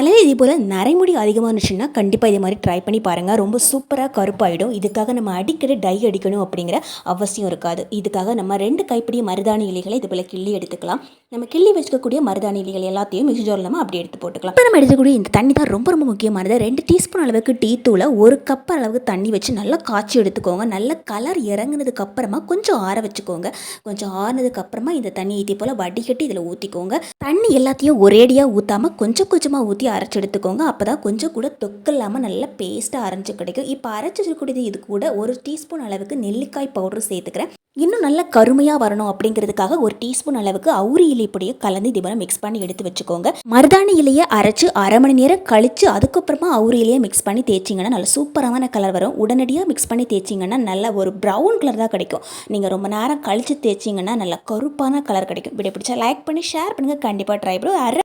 தலையில் இதே போல் நரைமுடி அதிகமாக இருந்துச்சுன்னா கண்டிப்பாக இதே மாதிரி ட்ரை பண்ணி பாருங்கள். ரொம்ப சூப்பராக கருப்பாயிடும். இதுக்காக நம்ம அடிக்கடி டை அடிக்கணும் அப்படிங்கிற அவசியம் இருக்காது. இதுக்காக நம்ம 2 கைப்பிடி மருதாணி இலைகளை இது போல் கிள்ளி எடுத்துக்கலாம். நம்ம கிள்ளி வச்சுக்கக்கூடிய மருதாணி இலைகள் எல்லாத்தையும் மிக்ஸி ஜாரில் நம்ம அப்படி எடுத்து போட்டுக்கலாம். இப்போ நம்ம எடுத்துக்கூடிய இந்த தண்ணி தான் ரொம்ப ரொம்ப முக்கியமானது. 2 டீஸ்பூன் அளவுக்கு டீ தூளை 1 கப் அளவுக்கு தண்ணி வச்சு நல்லா காய்ச்சி எடுத்துக்கோங்க. நல்ல கலர் இறங்குனதுக்கு அப்புறமா கொஞ்சம் ஆற வச்சுக்கோங்க. கொஞ்சம் ஆறுனதுக்கு அப்புறமா இந்த தண்ணி இதே போல் வடிகட்டி இதில் ஊற்றிக்கோங்க. தண்ணி எல்லாத்தையும் ஒரேடியாக ஊற்றாமல் கொஞ்சம் கொஞ்சமாக ஊற்றி அரைச்சி எடுத்துக்கோங்க. அப்போ தான் கொஞ்சம் கூட தொக்கு இல்லாமல் நல்லா பேஸ்ட்டாக அரைச்சி கிடைக்கும். இப்போ அரைச்சி இருக்கக்கூடியது இது கூட 1 டீஸ்பூன் அளவுக்கு நெல்லிக்காய் பவுடர் சேர்த்துக்கிறேன். இன்னும் நல்லா கருமையாக வரணும் அப்படிங்கிறதுக்காக 1 டீஸ்பூன் அளவுக்கு அவுரி இலை பொடியை கலந்து இது போல மிக்ஸ் பண்ணி எடுத்து வச்சுக்கோங்க. மருதாணி இலையை அரைச்சி 1/2 மணி நேரம் கழித்து அதுக்கப்புறமா அவுரி இலையை மிக்ஸ் பண்ணி தேய்ச்சிங்கன்னா நல்ல சூப்பரான கலர் வரும். உடனடியாக மிக்ஸ் பண்ணி தேய்ச்சிங்கன்னா நல்ல ஒரு ப்ரௌன் கலர் தான் கிடைக்கும். நீங்கள் ரொம்ப நேரம் கழித்து தேய்ச்சிங்கன்னா நல்ல கருப்பான கலர் கிடைக்கும். வீடியோ பிடிச்சா லைக் பண்ணி ஷேர் பண்ணுங்கள். கண்டிப்பாக ட்ரை பண்ணுங்க.